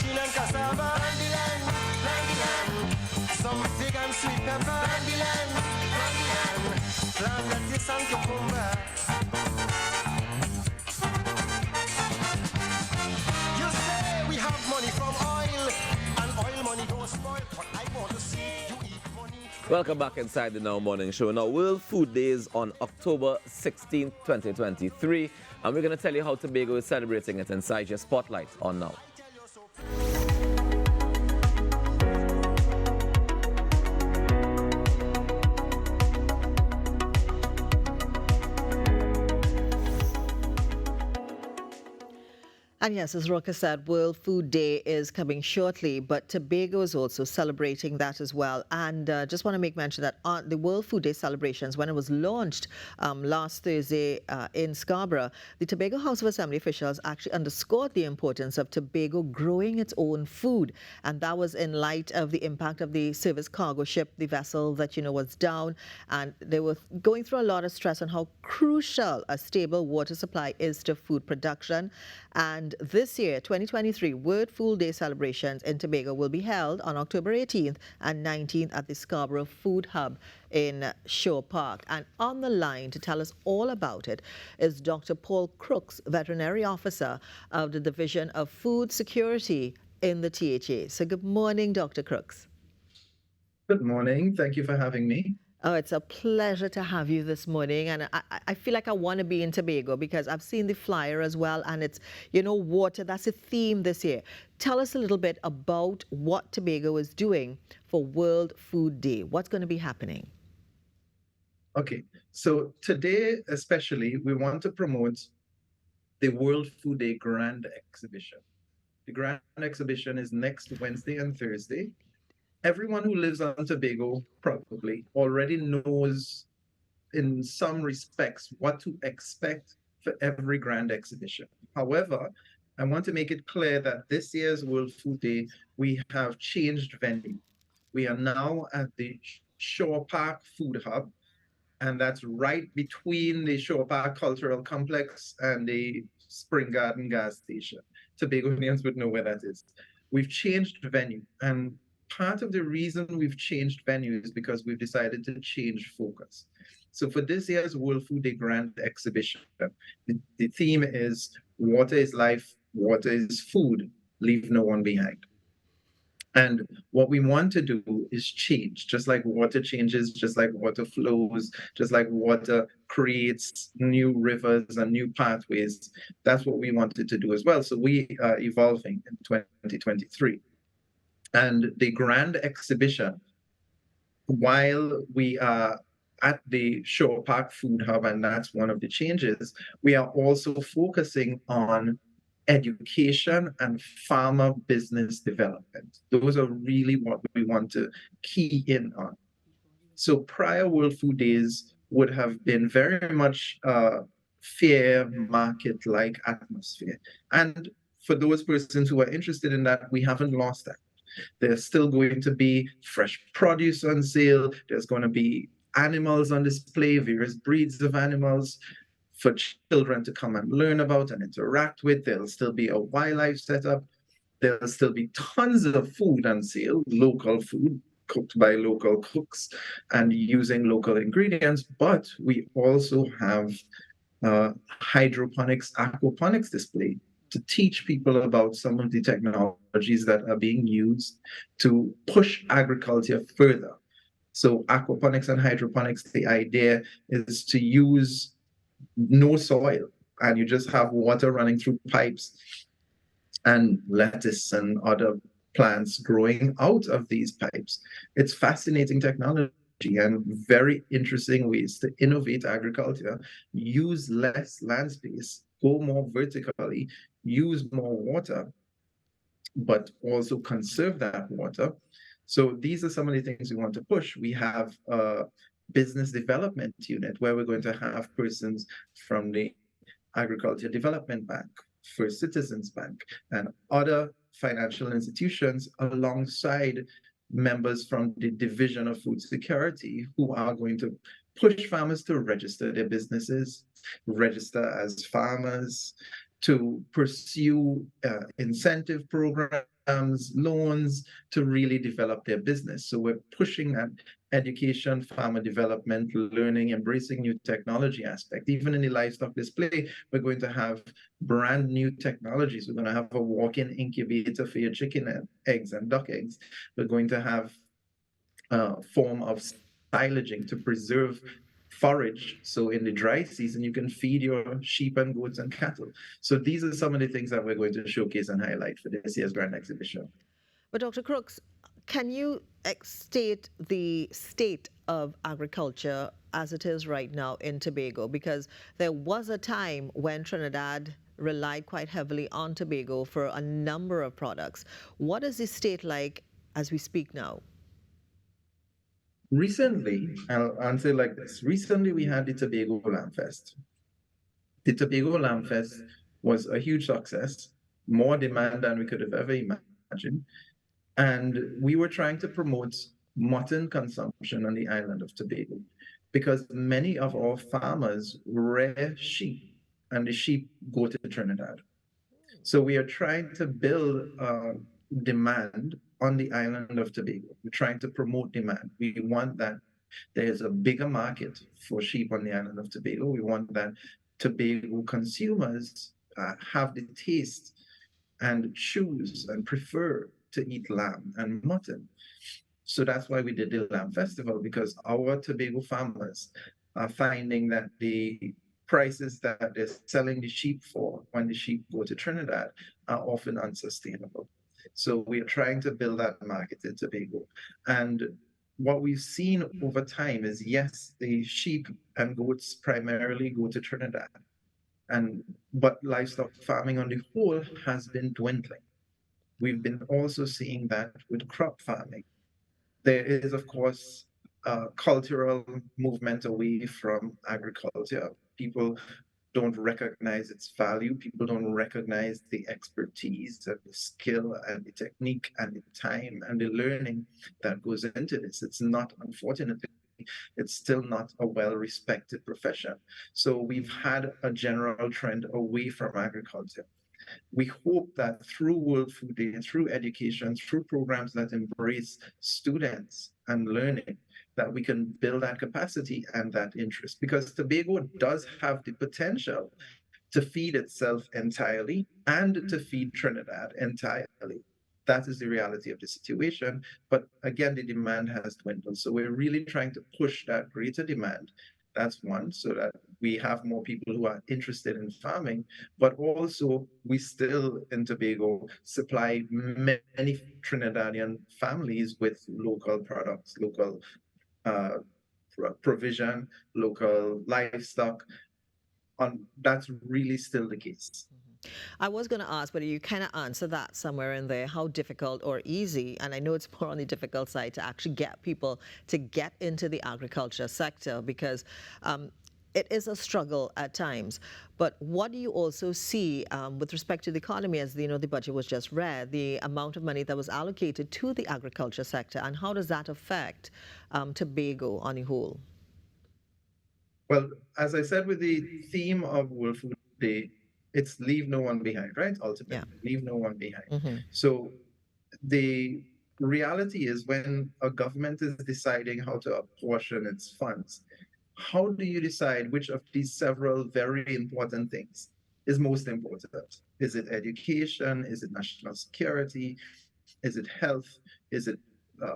machine and cassava. Plant the land. Some fig and sweet pepper. Plant the land. Plant lettuce and cucumber. You say we have money from oil, and oil money don't spoil. But I want to see you eat money. Welcome back inside the Now Morning Show. Now, World Food Day is on October 16th, 2023, and we're going to tell you how Tobago is celebrating it inside your Spotlight on Now. And yes, as Roka said, World Food Day is coming shortly, but Tobago is also celebrating that as well. And just want to make mention that the World Food Day celebrations, when it was launched last Thursday in Scarborough, the Tobago House of Assembly officials actually underscored the importance of Tobago growing its own food. And that was in light of the impact of the service cargo ship, the vessel that, was down. And they were going through a lot of stress on how crucial a stable water supply is to food production. And this year, 2023, World Food Day celebrations in Tobago will be held on October 18th and 19th at the Scarborough Food Hub in Shore Park. And on the line to tell us all about it is Dr. Paul Crooks, Veterinary Officer of the Division of Food Security in the THA. So good morning, Dr. Crooks. Good morning. Thank you for having me. Oh, it's a pleasure to have you this morning. And I feel like I want to be in Tobago because I've seen the flyer as well. And it's, water, that's a theme this year. Tell us a little bit about what Tobago is doing for World Food Day. What's going to be happening? Okay, so today especially, we want to promote the World Food Day Grand Exhibition. The Grand Exhibition is next Wednesday and Thursday. Everyone who lives on Tobago probably already knows in some respects what to expect for every grand exhibition. However, I want to make it clear that this year's World Food Day, we have changed venue. We are now at the Shore Park Food Hub, and that's right between the Shore Park Cultural Complex and the Spring Garden gas station. Tobagonians would know where that is. We've changed venue, and part of the reason we've changed venue is because we've decided to change focus. So for this year's World Food Day Grand Exhibition, the theme is water is life, water is food, leave no one behind. And what we want to do is change, just like water changes, just like water flows, just like water creates new rivers and new pathways. That's what we wanted to do as well. So we are evolving in 2023. And the grand exhibition, while we are at the Shore Park Food Hub, and that's one of the changes, we are also focusing on education and farmer business development. Those are really what we want to key in on. So prior World Food Days would have been very much fair market-like atmosphere. And for those persons who are interested in that, we haven't lost that. There's still going to be fresh produce on sale. There's going to be animals on display, various breeds of animals for children to come and learn about and interact with. There'll still be a wildlife setup. There'll still be tons of food on sale, local food cooked by local cooks and using local ingredients. But we also have hydroponics, aquaponics display to teach people about some of the technologies that are being used to push agriculture further. So aquaponics and hydroponics, the idea is to use no soil, and you just have water running through pipes and lettuce and other plants growing out of these pipes. It's fascinating technology and very interesting ways to innovate agriculture, use less land space, go more vertically, use more water, but also conserve that water. So these are some of the things we want to push. We have a business development unit where we're going to have persons from the Agriculture Development Bank, First Citizens Bank, and other financial institutions alongside members from the Division of Food Security who are going to push farmers to register their businesses, register as farmers, to pursue incentive programs, loans to really develop their business. So we're pushing that education, farmer development, learning, embracing new technology aspect. Even in the livestock display, we're going to have brand new technologies. We're going to have a walk-in incubator for your chicken eggs and duck eggs. We're going to have a form of silaging to preserve forage. So in the dry season, you can feed your sheep and goats and cattle. So these are some of the things that we're going to showcase and highlight for this year's Grand Exhibition. But Dr. Crooks, can you state the state of agriculture as it is right now in Tobago? Because there was a time when Trinidad relied quite heavily on Tobago for a number of products. What is the state like as we speak now? Recently, I'll answer like this. Recently, we had the Tobago Lamb Fest. The Tobago Lamb Fest was a huge success, more demand than we could have ever imagined. And we were trying to promote mutton consumption on the island of Tobago because many of our farmers rear sheep and the sheep go to Trinidad. So we are trying to build demand on the island of Tobago. We're trying to promote demand. We want that there's a bigger market for sheep on the island of Tobago. We want that Tobago consumers have the taste and choose and prefer to eat lamb and mutton. So that's why we did the Lamb Festival, because our Tobago farmers are finding that the prices that they're selling the sheep for when the sheep go to Trinidad are often unsustainable. So we are trying to build that market in Tobago. And what we've seen over time is, yes, the sheep and goats primarily go to Trinidad, but livestock farming on the whole has been dwindling. We've been also seeing that with crop farming. There is, of course, a cultural movement away from agriculture. People don't recognize its value. People don't recognize the expertise and the skill and the technique and the time and the learning that goes into this. It's not, unfortunately, it's still not a well-respected profession. So we've had a general trend away from agriculture. We hope that through World Food Day, through education, through programs that embrace students and learning, that we can build that capacity and that interest. Because Tobago does have the potential to feed itself entirely and to feed Trinidad entirely. That is the reality of the situation. But again, the demand has dwindled. So we're really trying to push that greater demand. That's one, so that we have more people who are interested in farming, but also we still in Tobago supply many Trinidadian families with local products, local provision, local livestock. That's really still the case. I was going to ask, but you kind of answer that somewhere in there, how difficult or easy, and I know it's more on the difficult side, to actually get people to get into the agriculture sector, because it is a struggle at times. But what do you also see with respect to the economy, as the budget was just read, the amount of money that was allocated to the agriculture sector, and how does that affect Tobago on the whole? Well, as I said, with the theme of World Food Day, it's leave no one behind, right? Ultimately, leave no one behind. So the reality is, when a government is deciding how to apportion its funds, how do you decide which of these several very important things is most important? Is it education? Is it national security? Is it health? Is it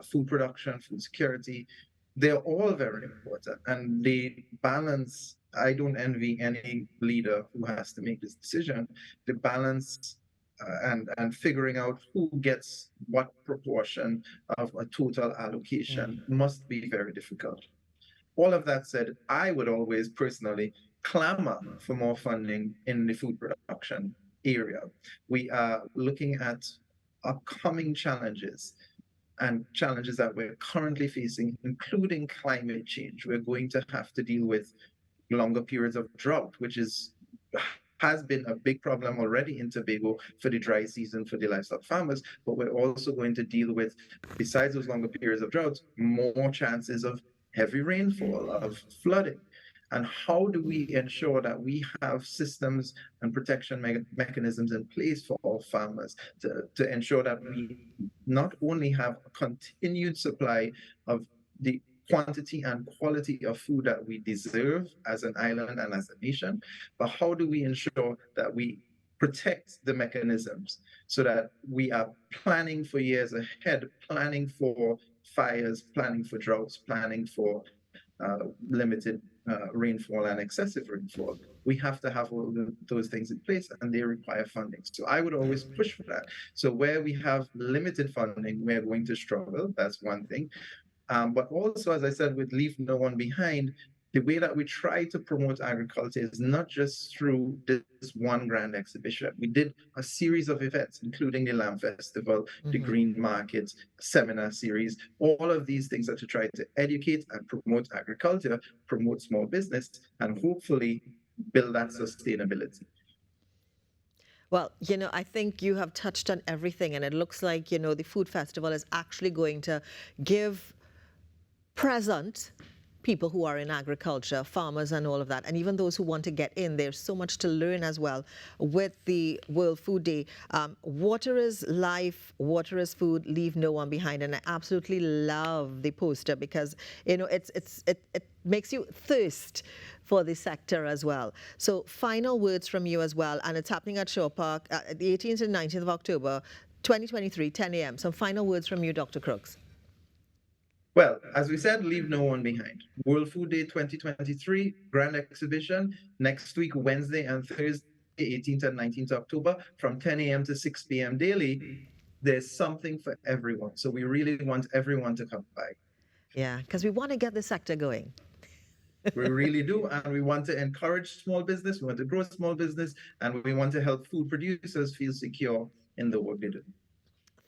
food production, food security? They're all very important, and they balance. I don't envy any leader who has to make this decision. The balance and figuring out who gets what proportion of a total allocation must be very difficult. All of that said, I would always personally clamor for more funding in the food production area. We are looking at upcoming challenges and challenges that we're currently facing, including climate change. We're going to have to deal with longer periods of drought, which has been a big problem already in Tobago for the dry season for the livestock farmers, but we're also going to deal with, besides those longer periods of drought, more chances of heavy rainfall, of flooding. And how do we ensure that we have systems and protection mechanisms in place for our farmers to ensure that we not only have a continued supply of the quantity and quality of food that we deserve as an island and as a nation, but how do we ensure that we protect the mechanisms so that we are planning for years ahead, planning for fires, planning for droughts, planning for limited rainfall and excessive rainfall. We have to have all those things in place, and they require funding. So I would always push for that. So where we have limited funding, we're going to struggle. That's one thing. But also, as I said, with Leave No One Behind, the way that we try to promote agriculture is not just through this one grand exhibition. We did a series of events, including the Lamb Festival, the Green Market, seminar series. All of these things are to try to educate and promote agriculture, promote small business, and hopefully build that sustainability. Well, I think you have touched on everything, and it looks like, the food festival is actually going to give present people who are in agriculture, farmers and all of that, and even those who want to get in. There's so much to learn as well with the World Food Day. Water is life, water is food, leave no one behind. And I absolutely love the poster because, it makes you thirst for the sector as well. So final words from you as well, and it's happening at Shaw Park, the 18th and 19th of October, 2023, 10 a.m. Some final words from you, Dr. Crooks. Well, as we said, leave no one behind. World Food Day 2023, grand exhibition, next week, Wednesday and Thursday, 18th and 19th October, from 10 a.m. to 6 p.m. daily. There's something for everyone. So we really want everyone to come by. Yeah, because we want to get the sector going. We really do. And we want to encourage small business. We want to grow small business. And we want to help food producers feel secure in the work they do.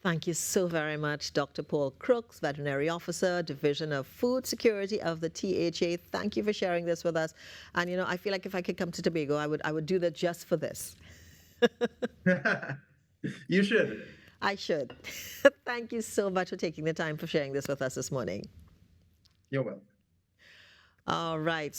Thank you so very much, Dr. Paul Crooks, Veterinary Officer, Division of Food Security of the THA. Thank you for sharing this with us. And, I feel like if I could come to Tobago, I would do that just for this. You should. I should. Thank you so much for taking the time for sharing this with us this morning. You're welcome. All right.